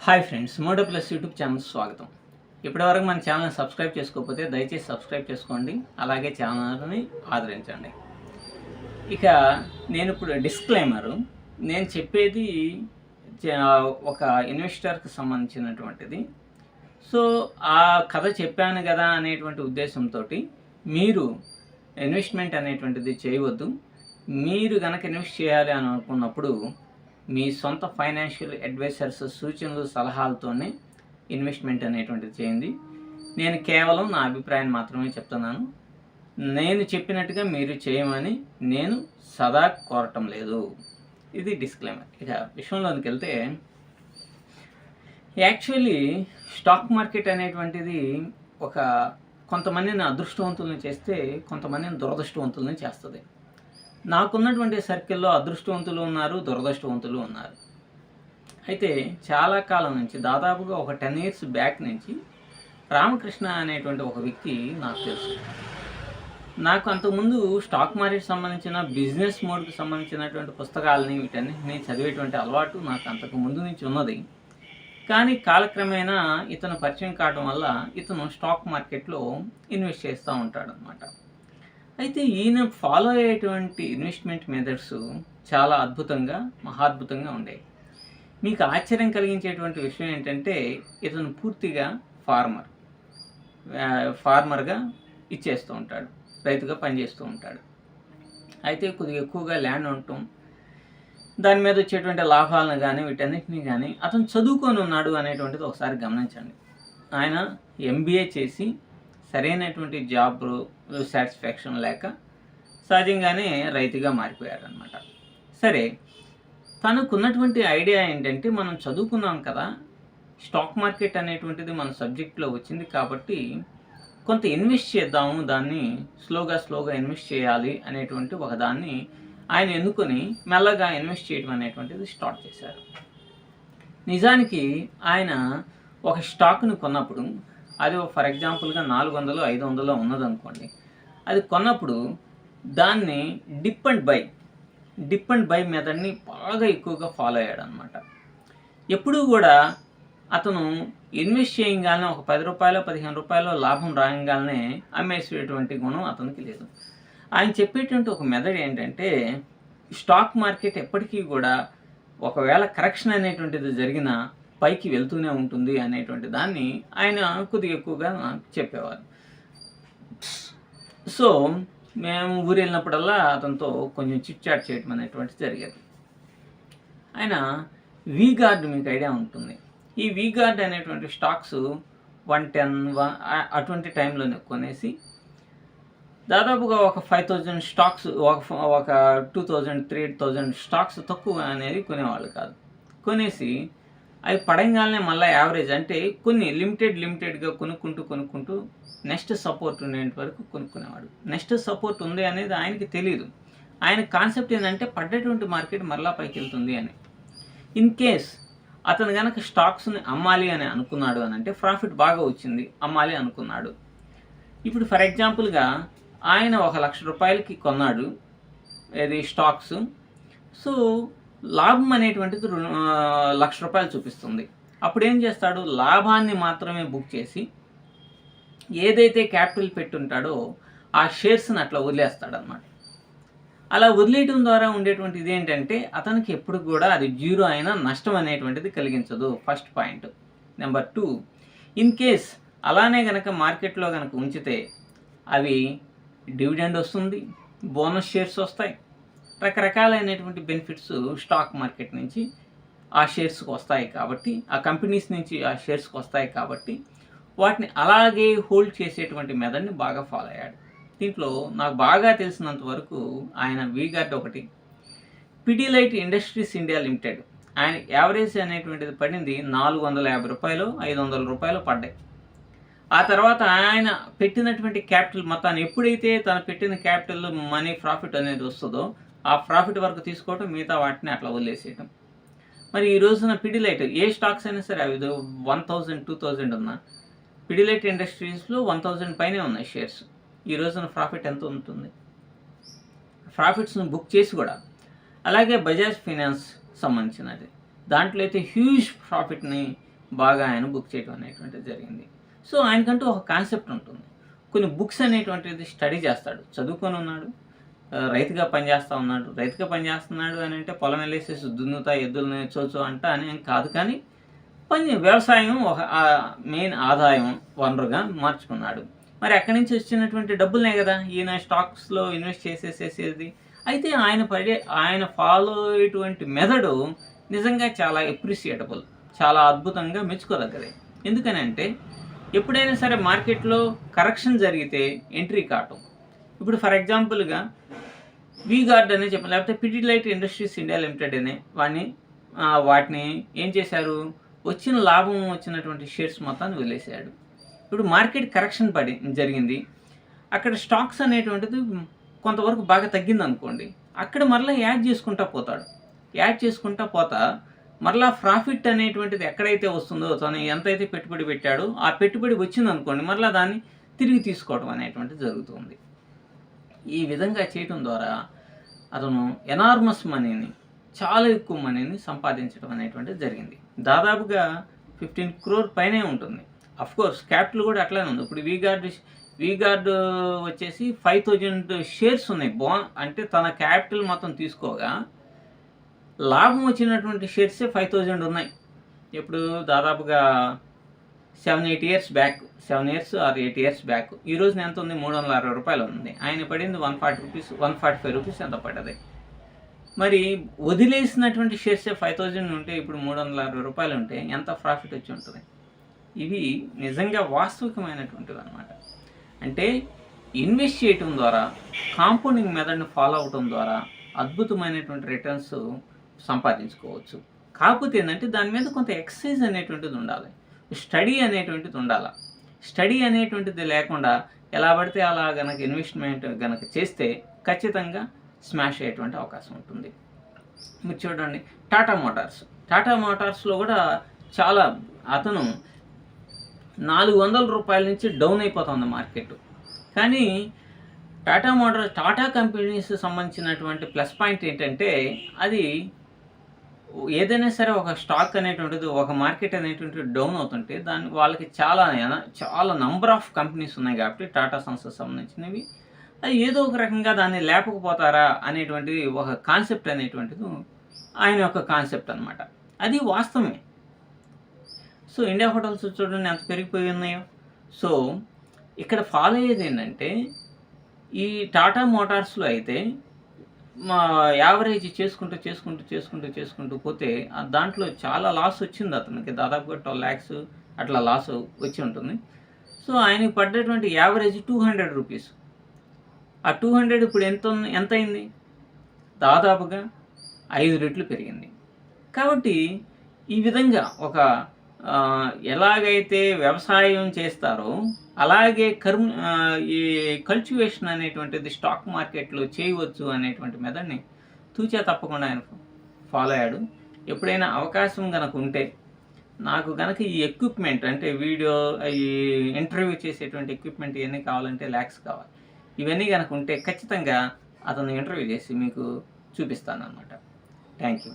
Hi friends, Modo plus YouTube channel స్వాగతం. ఇప్పటివరకు మన ఛానల్ని సబ్స్క్రైబ్ చేసుకోకపోతే దయచేసి సబ్స్క్రైబ్ చేసుకోండి, అలాగే ఛానల్ని ఆదరించండి. ఇక నేను ఇప్పుడు డిస్క్లైమరు, నేను చెప్పేది ఒక ఇన్వెస్టర్కి సంబంధించినటువంటిది. సో ఆ కథ చెప్పాను కదా అనేటువంటి ఉద్దేశంతో మీరు ఇన్వెస్ట్మెంట్ అనేటువంటిది చేయవద్దు. మీరు కనుక ఇన్వెస్ట్ చేయాలి అని అనుకున్నప్పుడు మీ సొంత ఫైనాన్షియల్ అడ్వైజర్స్ సూచనలు సలహాలతోనే ఇన్వెస్ట్మెంట్ అనేటువంటిది చేయండి. నేను కేవలం నా అభిప్రాయాన్ని మాత్రమే చెప్తున్నాను. నేను చెప్పినట్టుగా మీరు చేయమని నేను సదా కోరటం లేదు. ఇది డిస్క్లైమర్. ఇక విషయంలోనికి వెళ్తే, యాక్చువల్లీ స్టాక్ మార్కెట్ అనేటువంటిది కొంతమందిని అదృష్టవంతులను చేస్తే కొంతమందిని దురదృష్టవంతులను చేస్తుంది. నాకున్నటువంటి సర్కిల్లో అదృష్టవంతులు ఉన్నారు, దురదృష్టవంతులు ఉన్నారు. అయితే చాలా కాలం నుంచి, దాదాపుగా ఒక 10 years బ్యాక్ నుంచి రామకృష్ణ అనేటువంటి ఒక వ్యక్తి నాకు తెలుసు. నాకు అంతకుముందు స్టాక్ మార్కెట్ సంబంధించిన బిజినెస్ మోడ్కి సంబంధించినటువంటి పుస్తకాలని వీటన్నిటిని చదివేటువంటి అలవాటు నాకు అంతకు ముందు నుంచి ఉన్నది. కానీ కాలక్రమేణా ఇతను పరిచయం కావడం వల్ల ఇతను స్టాక్ మార్కెట్లో ఇన్వెస్ట్ చేస్తూ ఉంటాడు అన్నమాట. అయితే ఈయన ఫాలో అయ్యేటువంటి ఇన్వెస్ట్మెంట్ మెథడ్స్ చాలా అద్భుతంగా, మహాద్భుతంగా ఉండేవి. మీకు ఆశ్చర్యం కలిగించేటువంటి విషయం ఏంటంటే, ఇతను పూర్తిగా ఫార్మర్గా ఇచ్చేస్తూ ఉంటాడు, రైతుగా పనిచేస్తూ ఉంటాడు. అయితే కొద్దిగా ఎక్కువగా ల్యాండ్ ఉండటం, దాని మీద వచ్చేటువంటి లాభాలను కానీ వీటన్నిటిని కానీ అతను చదువుకొని ఉన్నాడు అనేటువంటిది ఒకసారి గమనించండి. ఆయన MBA చేసి సరైనటువంటి జాబ్ సాటిస్ఫాక్షన్ లేక సహజంగానే రైతుగా మారిపోయారనమాట. సరే, తనకున్నటువంటి ఐడియా ఏంటంటే, మనం చదువుకున్నాం కదా, స్టాక్ మార్కెట్ అనేటువంటిది మన సబ్జెక్ట్లో వచ్చింది కాబట్టి కొంత ఇన్వెస్ట్ చేద్దాము, దాన్ని స్లోగా ఇన్వెస్ట్ చేయాలి అనేటువంటి ఒక దాన్ని ఆయన ఎన్నుకొని మెల్లగా ఇన్వెస్ట్ చేయడం అనేటువంటిది స్టార్ట్ చేశారు. నిజానికి ఆయన ఒక స్టాక్ను కొన్నప్పుడు, అది ఫర్ ఎగ్జాంపుల్గా 400, 500 ఉన్నదనుకోండి, అది కొన్నప్పుడు దాన్ని డిప్ అండ్ బై మెథడ్ని బాగా ఎక్కువగా ఫాలో అయ్యాడు అనమాట. ఎప్పుడూ కూడా అతను ఇన్వెస్ట్ చేయగానే ఒక ₹10, ₹15 లాభం రాగానే అమ్మేసేటువంటి గుణం అతనికి లేదు. ఆయన చెప్పేటువంటి ఒక మెథడ్ ఏంటంటే, స్టాక్ మార్కెట్ ఎప్పటికీ కూడా ఒకవేళ కరెక్షన్ అనేటువంటిది జరిగినా పైకి వెళ్తూనే ఉంటుంది అనేటువంటి దాన్ని ఆయన కొద్దిగా ఎక్కువగా చెప్పేవారు. సో మేము ఊరు వెళ్ళినప్పుడల్లా అతనితో కొంచెం చిట్ చాట్ చేయడం అనేటువంటిది జరిగేది. ఆయన వీగార్డ్, మీకు ఐడియా ఉంటుంది. ఈ వీగార్డ్ అనేటువంటి స్టాక్స్ 110 అటువంటి టైంలోనే కొనేసి దాదాపుగా ఒక 5,000 స్టాక్స్, ఒక 2,000, 3,000 స్టాక్స్ తక్కువ అనేది కొనేవాళ్ళు కాదు. కొనేసి అవి పడంగానే మళ్ళీ యావరేజ్ అంటే కొన్ని లిమిటెడ్గా కొనుక్కుంటూ నెక్స్ట్ సపోర్ట్ ఉండేంత వరకు కొనుక్కునేవాడు. నెక్స్ట్ సపోర్ట్ ఉంది అనేది ఆయనకి తెలియదు. ఆయన కాన్సెప్ట్ ఏంటంటే, పడ్డటువంటి మార్కెట్ మరలా పైకి వెళ్తుంది అని. ఇన్ కేస్ అతను కనుక స్టాక్స్ని అమ్మాలి అని అనుకున్నాడు అని అంటే, ప్రాఫిట్ బాగా వచ్చింది, అమ్మాలి అనుకున్నాడు. ఇప్పుడు ఫర్ ఎగ్జాంపుల్గా ఆయన ₹1,00,000కి కొన్నాడు ఏది స్టాక్స్. సో లాభం అనేటువంటిది ₹1,00,000 చూపిస్తుంది. అప్పుడు ఏం చేస్తాడు, లాభాన్ని మాత్రమే బుక్ చేసి ఏదైతే క్యాపిటల్ పెట్టుంటాడో ఆ షేర్స్ని అట్లా వదిలేస్తాడనమాట. అలా వదిలేయడం ద్వారా ఉండేటువంటి ఇదేంటంటే, అతనికి ఎప్పుడు కూడా అది జీరో అయినా నష్టం అనేటువంటిది కలిగించదు. First point. Number 2, in case అలానే కనుక మార్కెట్లో కనుక ఉంచితే అవి డివిడెండ్ వస్తుంది, బోనస్ షేర్స్ వస్తాయి, రకరకాలైనటువంటి బెనిఫిట్స్ స్టాక్ మార్కెట్ నుంచి ఆ షేర్స్కి వస్తాయి కాబట్టి, ఆ కంపెనీస్ నుంచి ఆ షేర్స్కి వస్తాయి కాబట్టి వాటిని అలాగే హోల్డ్ చేసేటువంటి మెథడ్ని బాగా ఫాలో అయ్యాడు. దీంట్లో నాకు బాగా తెలిసినంత వరకు ఆయన వీగార్డ్ ఒకటి, పిడిలైట్ ఇండస్ట్రీస్ ఇండియా లిమిటెడ్, ఆయన యావరేజ్ అనేటువంటిది పడింది ₹450, ₹500 పడ్డాయి. ఆ తర్వాత ఆయన పెట్టినటువంటి క్యాపిటల్ మొత్తాన్ని, ఎప్పుడైతే తను పెట్టిన క్యాపిటల్ మనీ ప్రాఫిట్ అనేది వస్తుందో ఆ ప్రాఫిట్ వరకు తీసుకోవటం, మిగతా వాటిని అట్లా వదిలేసేయటం. మరి ఈ రోజున పిడిలైట్ ఏ స్టాక్స్ అయినా సరే, అవి 1,000, 2,000 ఉన్నా, పిడిలైట్ ఇండస్ట్రీస్లో 1,000 పైనే ఉన్నాయి షేర్స్. ఈ రోజున ప్రాఫిట్ ఎంత ఉంటుంది, ప్రాఫిట్స్ను బుక్ చేసి కూడా. అలాగే బజాజ్ ఫైనాన్స్ సంబంధించినది, దాంట్లో అయితే హ్యూజ్ ప్రాఫిట్ని బాగా ఆయన బుక్ చేయడం అనేటువంటిది జరిగింది. సో ఆయనకంటూ ఒక కాన్సెప్ట్ ఉంటుంది. కొన్ని బుక్స్ అనేటువంటిది స్టడీ చేస్తాడు. చదువుకొని ఉన్నాడు, రైతుగా పనిచేస్తూ ఉన్నాడు. రైతుగా పనిచేస్తున్నాడు అని అంటే పొలం వెళ్ళేసేసి దున్నుతా ఎద్దులని చోచో అంట అని కాదు, కానీ వ్యవసాయం ఒక మెయిన్ ఆదాయం వనరుగా మార్చుకున్నాడు. మరి అక్కడి నుంచి వచ్చినటువంటి డబ్బులనే కదా ఈయన స్టాక్స్లో ఇన్వెస్ట్ చేసేసేది. అయితే ఆయన ఫాలో అయ్యేటువంటి మెథడు నిజంగా చాలా ఎప్రిషియేటబుల్, చాలా అద్భుతంగా మెచ్చుకోదగ్గది. ఎందుకని అంటే ఎప్పుడైనా సరే మార్కెట్లో కరెక్షన్ జరిగితే ఎంట్రీ కావటం. ఇప్పుడు ఫర్ ఎగ్జాంపుల్గా వీగార్డ్ అనే చెప్పాలి, లేకపోతే పిడిలైట్ ఇండస్ట్రీస్ ఇండియా లిమిటెడ్ అనే వాటిని ఏం చేశారు, వచ్చిన లాభం వచ్చినటువంటి షేర్స్ మొత్తాన్ని వదిలేశాడు. ఇప్పుడు మార్కెట్ కరెక్షన్ జరిగింది, అక్కడ స్టాక్స్ అనేటువంటిది కొంతవరకు బాగా తగ్గింది అనుకోండి, అక్కడ మరలా యాడ్ చేసుకుంటా పోతాడు. యాడ్ చేసుకుంటా పోతా మరలా ప్రాఫిట్ అనేటువంటిది ఎక్కడైతే వస్తుందో, తను ఎంతైతే పెట్టుబడి పెట్టాడో ఆ పెట్టుబడి వచ్చింది అనుకోండి, మరలా దాన్ని తిరిగి తీసుకోవడం అనేటువంటిది జరుగుతుంది. ఈ విధంగా చేయడం ద్వారా అతను ఎనార్మస్ మనీని, చాలా ఎక్కువ మనీని సంపాదించడం అనేటువంటిది జరిగింది. దాదాపుగా 15 crore పైనే ఉంటుంది. అఫ్కోర్స్ క్యాపిటల్ కూడా అట్లానే ఉంది. ఇప్పుడు వీగార్డ్ వచ్చేసి 5,000 షేర్స్ ఉన్నాయి. అంటే తన క్యాపిటల్ మొత్తం తీసుకోగా లాభం వచ్చినటువంటి షేర్సే 5,000 ఉన్నాయి. ఇప్పుడు దాదాపుగా 7-8 years back, 7 years or 8 years back. ఈ రోజున ఎంత ఉంది, 360 రూపాయలు ఉంది. ఆయన పడింది 140 రూపీస్, 145 రూపీస్ ఎంత పడ్డది. మరి వదిలేసినటువంటి షేర్సే 5,000 ఉంటే ఇప్పుడు 360 రూపాయలు ఉంటే ఎంత ప్రాఫిట్ వచ్చి ఉంటుంది. ఇవి నిజంగా వాస్తవికమైనటువంటివి అన్నమాట. అంటే ఇన్వెస్ట్ చేయటం ద్వారా, కాంపౌండింగ్ మెథడ్ని ఫాలో అవటం ద్వారా అద్భుతమైనటువంటి రిటర్న్స్ సంపాదించుకోవచ్చు. కాకపోతే ఏంటంటే దాని మీద కొంత ఎక్సర్సైజ్ అనేటువంటిది ఉండాలి, స్టడీ అనేటువంటిది ఉండాలి. స్టడీ అనేటువంటిది లేకుండా ఎలా పడితే అలా గనక ఇన్వెస్ట్మెంట్ గనక చేస్తే ఖచ్చితంగా స్మాష్ అయ్యేటువంటి అవకాశం ఉంటుంది. మీరు చూడండి టాటా మోటార్స్లో కూడా చాలా అతను 400 రూపాయల నుంచి డౌన్ అయిపోతుంది మార్కెట్. కానీ టాటా కంపెనీస్ సంబంధించినటువంటి ప్లస్ పాయింట్ ఏంటంటే, అది ఏదైనా సరే ఒక స్టాక్ అనేటువంటిది, ఒక మార్కెట్ అనేటువంటిది డౌన్ అవుతుంటే వాళ్ళకి చాలా నంబర్ ఆఫ్ కంపెనీస్ ఉన్నాయి కాబట్టి టాటా సంస్థకు సంబంధించినవి, అది ఏదో ఒక రకంగా దాన్ని లేపకపోతారా అనేటువంటిది ఒక కాన్సెప్ట్ అనేటువంటిది ఆయన యొక్క కాన్సెప్ట్ అనమాట. అది వాస్తవమే. సో ఇండియా హోటల్స్ చూడండి ఎంత పెరిగిపోయి ఉన్నాయో. సో ఇక్కడ ఫాలో అయ్యేది ఏంటంటే, ఈ టాటా మోటార్స్లో అయితే యావరేజ్ చేసుకుంటూ పోతే దాంట్లో చాలా లాస్ వచ్చింది అతనికి. దాదాపుగా 12 lakhs అట్లా లాస్ వచ్చి ఉంటుంది. సో ఆయనకి పడ్డటువంటి యావరేజ్ 200 రూపీస్. ఆ 200 ఇప్పుడు ఎంత అయింది, దాదాపుగా 5 రెట్లు పెరిగింది. కాబట్టి ఈ విధంగా ఎలాగైతే వ్యవసాయం చేస్తారో అలాగే ఈ కల్టివేషన్ అనేటువంటిది స్టాక్ మార్కెట్లో చేయవచ్చు అనేటువంటి మెథడ్ని తూచా తప్పకుండా ఆయన ఫాలో అయ్యాడు. ఎప్పుడైనా అవకాశం కనుక ఉంటే, నాకు కనుక ఈ ఎక్విప్మెంట్ అంటే ఈ ఇంటర్వ్యూ చేసేటువంటి ఎక్విప్మెంట్ ఇవన్నీ కావాలంటే lakhs కావాలి. ఇవన్నీ కనుక ఉంటే ఖచ్చితంగా అతను ఇంటర్వ్యూ చేసి మీకు చూపిస్తాను అన్నమాట. Thank you.